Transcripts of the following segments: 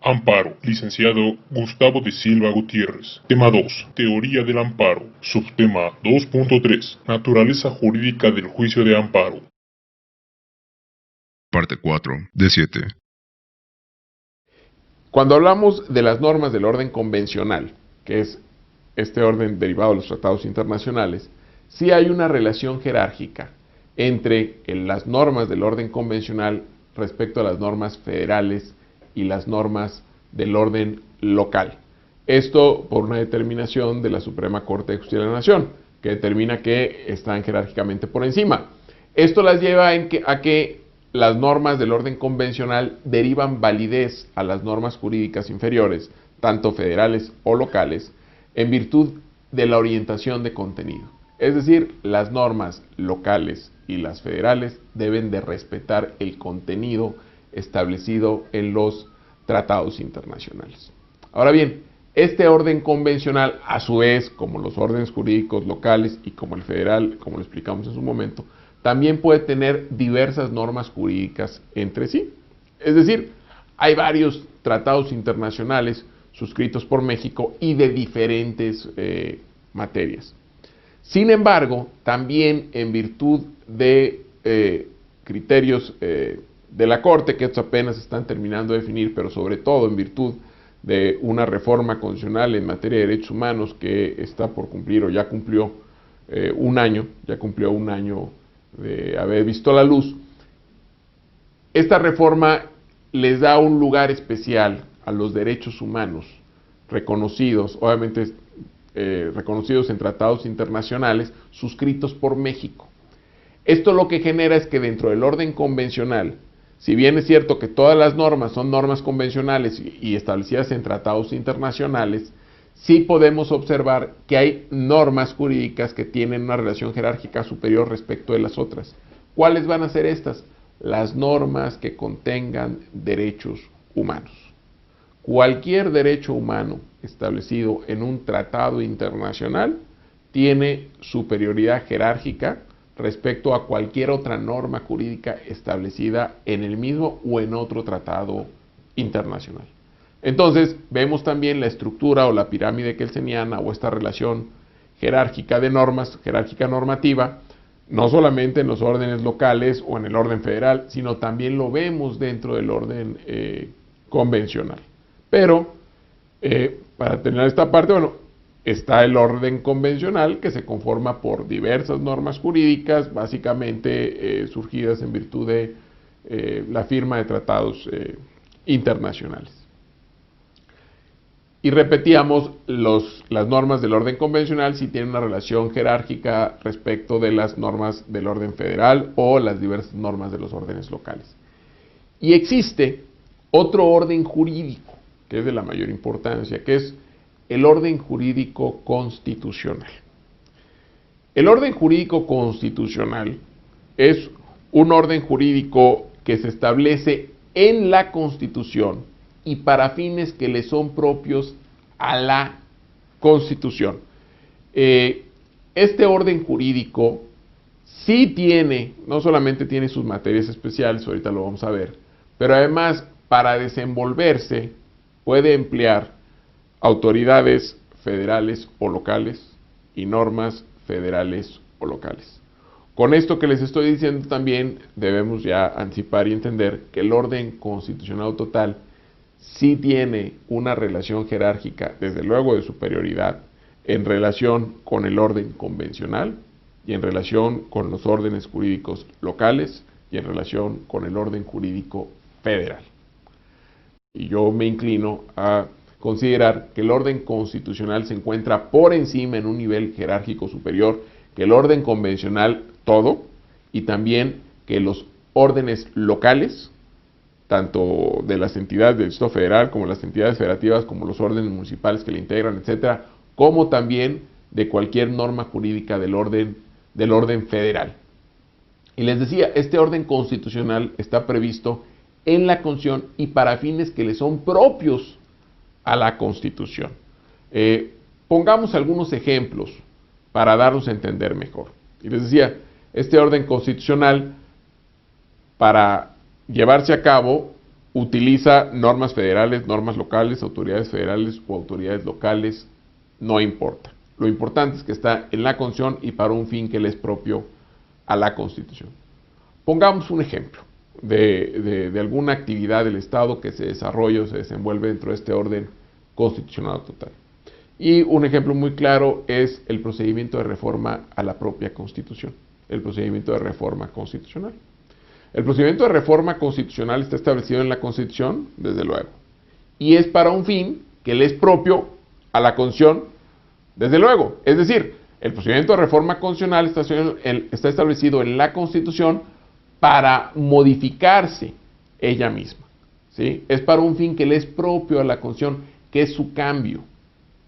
Amparo, licenciado Gustavo de Silva Gutiérrez. Tema 2. Teoría del amparo. Subtema 2.3. Naturaleza jurídica del juicio de amparo. Parte 4, de 7. Cuando hablamos de las normas del orden convencional, que es este orden derivado de los tratados internacionales, sí hay una relación jerárquica entre las normas del orden convencional respecto a las normas federales y las normas del orden local. Esto por una determinación de la Suprema Corte de Justicia de la Nación, que determina que están jerárquicamente por encima. Esto las lleva a que las normas del orden convencional derivan validez a las normas jurídicas inferiores, tanto federales o locales, en virtud de la orientación de contenido. Es decir, las normas locales y las federales deben de respetar el contenido establecido en los tratados internacionales. Ahora bien, este orden convencional, a su vez, como los órdenes jurídicos locales y como el federal, como lo explicamos en su momento, también puede tener diversas normas jurídicas entre sí. Es decir, hay varios tratados internacionales suscritos por México y de diferentes materias. Sin embargo, también en virtud de criterios de la Corte, que estos apenas están terminando de definir, pero sobre todo en virtud de una reforma constitucional en materia de derechos humanos que está por cumplir o ya cumplió un año de haber visto la luz, esta reforma les da un lugar especial a los derechos humanos reconocidos, obviamente reconocidos en tratados internacionales suscritos por México. Esto lo que genera es que dentro del orden convencional, si bien es cierto que todas las normas son normas convencionales y establecidas en tratados internacionales, sí podemos observar que hay normas jurídicas que tienen una relación jerárquica superior respecto de las otras. ¿Cuáles van a ser estas? Las normas que contengan derechos humanos. Cualquier derecho humano establecido en un tratado internacional tiene superioridad jerárquica respecto a cualquier otra norma jurídica establecida en el mismo o en otro tratado internacional. Entonces, vemos también la estructura o la pirámide kelseniana o esta relación jerárquica de normas, jerárquica normativa, no solamente en los órdenes locales o en el orden federal, sino también lo vemos dentro del orden convencional. Pero, para terminar esta parte, bueno, está el orden convencional que se conforma por diversas normas jurídicas, básicamente surgidas en virtud de la firma de tratados internacionales. Y repetíamos, las normas del orden convencional sí tienen una relación jerárquica respecto de las normas del orden federal o las diversas normas de los órdenes locales. Y existe otro orden jurídico, que es de la mayor importancia, que es el orden jurídico constitucional. El orden jurídico constitucional es un orden jurídico que se establece en la Constitución y para fines que le son propios a la Constitución. Este orden jurídico sí tiene, no solamente tiene sus materias especiales, ahorita lo vamos a ver, pero además para desenvolverse puede emplear autoridades federales o locales y normas federales o locales. Con esto que les estoy diciendo también debemos ya anticipar y entender que el orden constitucional total sí tiene una relación jerárquica, desde luego de superioridad, en relación con el orden convencional y en relación con los órdenes jurídicos locales y en relación con el orden jurídico federal. Y yo me inclino a considerar que el orden constitucional se encuentra por encima en un nivel jerárquico superior que el orden convencional todo y también que los órdenes locales, tanto de las entidades del Distrito Federal como las entidades federativas, como los órdenes municipales que le integran, etcétera, como también de cualquier norma jurídica del orden federal. Y les decía, este orden constitucional está previsto en la Constitución y para fines que le son propios a la Constitución. Pongamos algunos ejemplos para darnos a entender mejor. Y les decía, este orden constitucional, para llevarse a cabo, utiliza normas federales, normas locales, autoridades federales o autoridades locales, no importa. Lo importante es que está en la Constitución y para un fin que le es propio a la Constitución. Pongamos un ejemplo de alguna actividad del Estado que se desarrolla o se desenvuelve dentro de este orden constitucional total. Y un ejemplo muy claro es el procedimiento de reforma a la propia Constitución, el procedimiento de reforma constitucional. El procedimiento de reforma constitucional está establecido en la Constitución, desde luego, y es para un fin que le es propio a la Constitución, desde luego. Es decir, el procedimiento de reforma constitucional está establecido en la Constitución para modificarse ella misma, ¿sí? Es para un fin que le es propio a la Constitución, que es su cambio,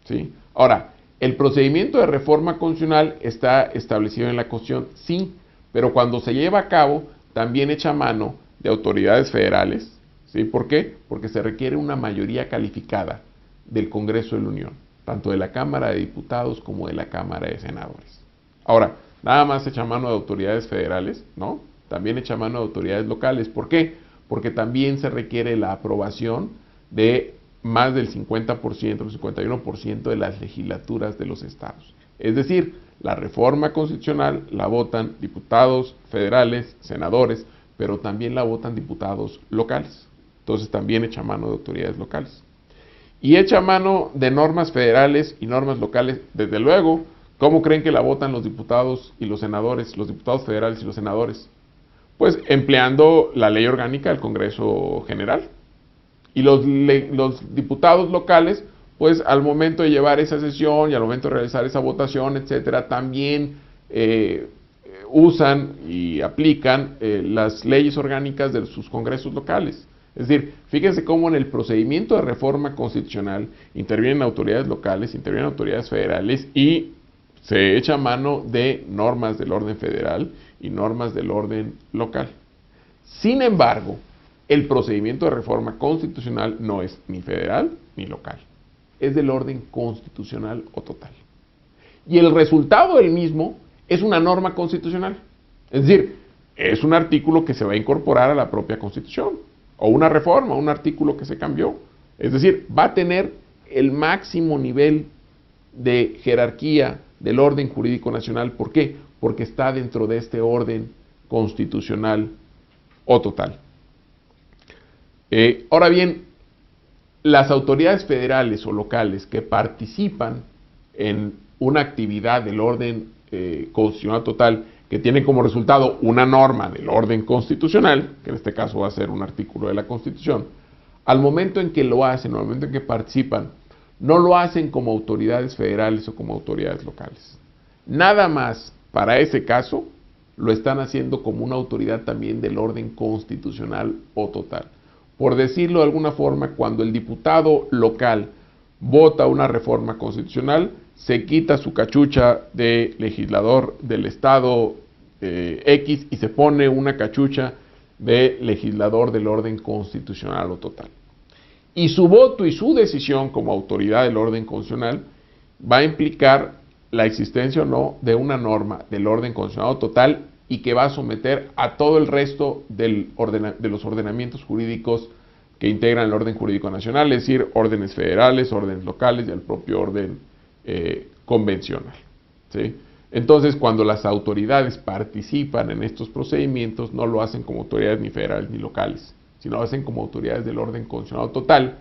¿sí? Ahora, el procedimiento de reforma constitucional está establecido en la Constitución, sí, pero cuando se lleva a cabo, también echa mano de autoridades federales, ¿sí? ¿Por qué? Porque se requiere una mayoría calificada del Congreso de la Unión, tanto de la Cámara de Diputados como de la Cámara de Senadores. Ahora, nada más echa mano de autoridades federales, ¿no? También echa mano de autoridades locales. ¿Por qué? Porque también se requiere la aprobación de más del 50%, el 51% de las legislaturas de los estados. Es decir, la reforma constitucional la votan diputados federales, senadores, pero también la votan diputados locales. Entonces también echa mano de autoridades locales. Y echa mano de normas federales y normas locales, desde luego. ¿Cómo creen que la votan los diputados y los senadores, los diputados federales y los senadores? Pues empleando la ley orgánica del Congreso General. Y los diputados locales, pues al momento de llevar esa sesión y al momento de realizar esa votación, etcétera, también usan y aplican las leyes orgánicas de sus congresos locales. Es decir, fíjense cómo en el procedimiento de reforma constitucional intervienen autoridades locales, intervienen autoridades federales y se echa mano de normas del orden federal y normas del orden local. Sin embargo, el procedimiento de reforma constitucional no es ni federal ni local. Es del orden constitucional o total. Y el resultado del mismo es una norma constitucional. Es decir, es un artículo que se va a incorporar a la propia Constitución. O una reforma, un artículo que se cambió. Es decir, va a tener el máximo nivel de jerarquía del orden jurídico nacional. ¿Por qué? Porque está dentro de este orden constitucional o total. Ahora bien, las autoridades federales o locales que participan en una actividad del orden constitucional total que tiene como resultado una norma del orden constitucional, que en este caso va a ser un artículo de la Constitución, al momento en que lo hacen, al momento en que participan, no lo hacen como autoridades federales o como autoridades locales. Nada más para ese caso lo están haciendo como una autoridad también del orden constitucional o total. Por decirlo de alguna forma, cuando el diputado local vota una reforma constitucional, se quita su cachucha de legislador del estado X y se pone una cachucha de legislador del orden constitucional o total. Y su voto y su decisión como autoridad del orden constitucional va a implicar la existencia o no de una norma del orden constitucional o total y que va a someter a todo el resto de los ordenamientos jurídicos que integran el orden jurídico nacional, es decir, órdenes federales, órdenes locales y el propio orden convencional, ¿sí? Entonces, cuando las autoridades participan en estos procedimientos, no lo hacen como autoridades ni federales ni locales, sino lo hacen como autoridades del orden constitucional total.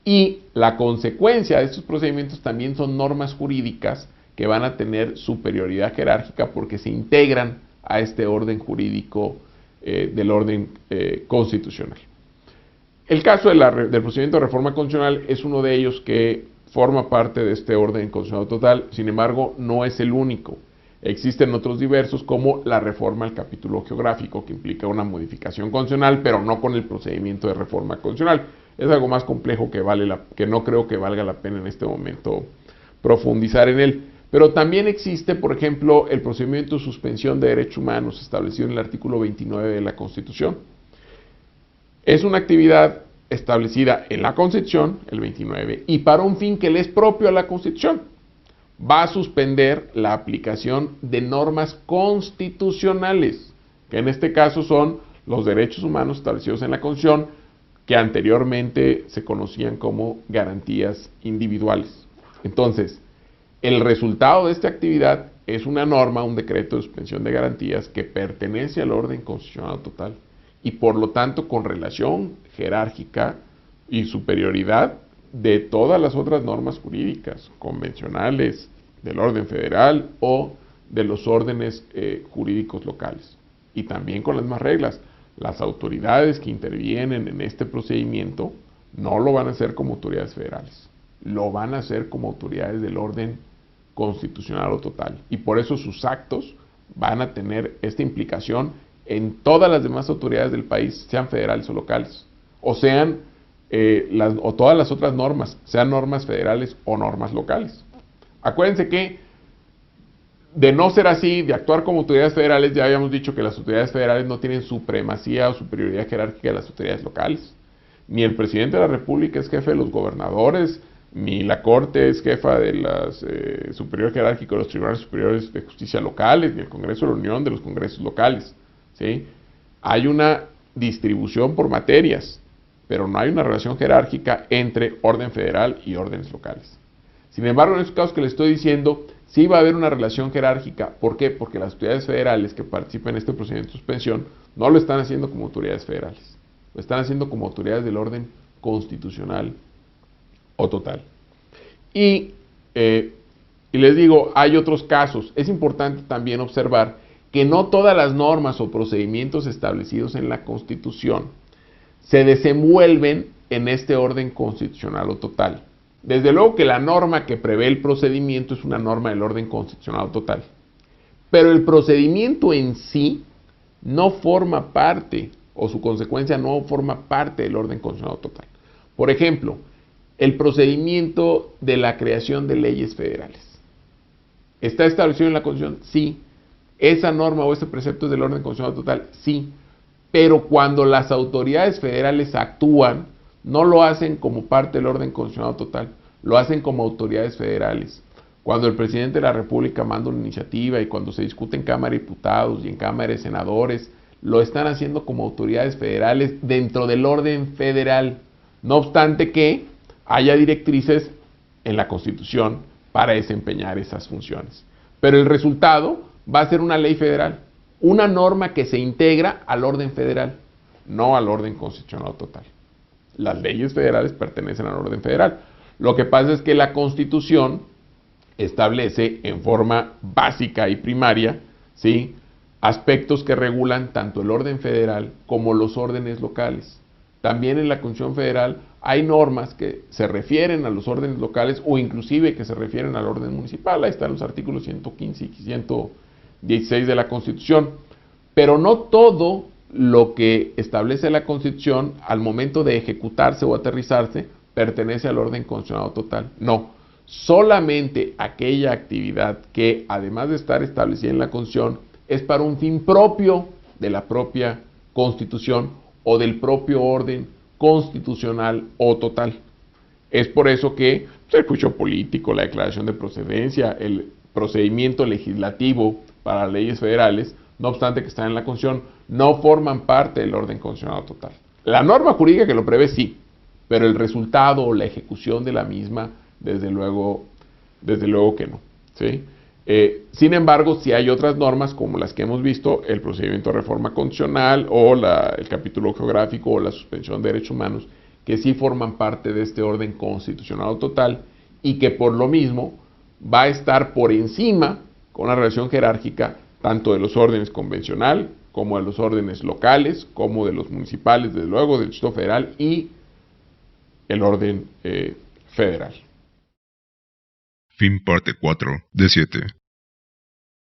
Y la consecuencia de estos procedimientos también son normas jurídicas que van a tener superioridad jerárquica porque se integran a este orden jurídico del orden constitucional. El caso del procedimiento de reforma constitucional es uno de ellos que forma parte de este orden constitucional total, sin embargo, no es el único. Existen otros diversos como la reforma al capítulo geográfico, que implica una modificación constitucional, pero no con el procedimiento de reforma constitucional. Es algo más complejo que no creo que valga la pena en este momento profundizar en él. Pero también existe, por ejemplo, el procedimiento de suspensión de derechos humanos establecido en el artículo 29 de la Constitución. Es una actividad establecida en la Constitución, el 29, y para un fin que le es propio a la Constitución. Va a suspender la aplicación de normas constitucionales, que en este caso son los derechos humanos establecidos en la Constitución, que anteriormente se conocían como garantías individuales. Entonces, el resultado de esta actividad es una norma, un decreto de suspensión de garantías que pertenece al orden constitucional total y por lo tanto con relación jerárquica y superioridad de todas las otras normas jurídicas convencionales del orden federal o de los órdenes jurídicos locales. Y también con las mismas reglas. Las autoridades que intervienen en este procedimiento no lo van a hacer como autoridades federales, lo van a hacer como autoridades del orden constitucional o total. Y por eso sus actos van a tener esta implicación en todas las demás autoridades del país, sean federales o locales, o sean o todas las otras normas, sean normas federales o normas locales. Acuérdense que de no ser así, de actuar como autoridades federales, ya habíamos dicho que las autoridades federales no tienen supremacía o superioridad jerárquica de las autoridades locales. Ni el presidente de la República es jefe de los gobernadores, ni la Corte es jefa de las superior jerárquico de los tribunales superiores de justicia locales, ni el Congreso de la Unión de los congresos locales. ¿Sí? Hay una distribución por materias, pero no hay una relación jerárquica entre orden federal y órdenes locales. Sin embargo, en estos casos que les estoy diciendo, sí va a haber una relación jerárquica. ¿Por qué? Porque las autoridades federales que participan en este procedimiento de suspensión no lo están haciendo como autoridades federales, lo están haciendo como autoridades del orden constitucional o total. Y les digo, hay otros casos. Es importante también observar que no todas las normas o procedimientos establecidos en la Constitución se desenvuelven en este orden constitucional o total. Desde luego que la norma que prevé el procedimiento es una norma del orden constitucional o total, pero el procedimiento en sí no forma parte, o su consecuencia no forma parte del orden constitucional o total. Por ejemplo, el procedimiento de la creación de leyes federales. ¿Está establecido en la Constitución? Sí. ¿Esa norma o ese precepto es del orden constitucional total? Sí. Pero cuando las autoridades federales actúan, no lo hacen como parte del orden constitucional total, lo hacen como autoridades federales. Cuando el presidente de la República manda una iniciativa y cuando se discute en Cámara de Diputados y en Cámara de Senadores, lo están haciendo como autoridades federales dentro del orden federal. No obstante que haya directrices en la Constitución para desempeñar esas funciones. Pero el resultado va a ser una ley federal, una norma que se integra al orden federal, no al orden constitucional total. Las leyes federales pertenecen al orden federal. Lo que pasa es que la Constitución establece en forma básica y primaria, ¿sí?, aspectos que regulan tanto el orden federal como los órdenes locales. También en la Constitución Federal hay normas que se refieren a los órdenes locales o inclusive que se refieren al orden municipal. Ahí están los artículos 115 y 116 de la Constitución. Pero no todo lo que establece la Constitución al momento de ejecutarse o aterrizarse pertenece al orden constitucional total. No, solamente aquella actividad que además de estar establecida en la Constitución es para un fin propio de la propia Constitución o del propio orden constitucional o total. Es por eso que el juicio político, la declaración de procedencia, el procedimiento legislativo para las leyes federales, no obstante que están en la Constitución, no forman parte del orden constitucional total. La norma jurídica que lo prevé sí, pero el resultado o la ejecución de la misma, desde luego que no, ¿sí? Sin embargo, si hay otras normas como las que hemos visto, el procedimiento de reforma constitucional o el capítulo geográfico o la suspensión de derechos humanos, que sí forman parte de este orden constitucional total y que por lo mismo va a estar por encima, con una relación jerárquica, tanto de los órdenes convencional como de los órdenes locales, como de los municipales, desde luego del Distrito Federal y el orden federal. Fin parte 4 de 7.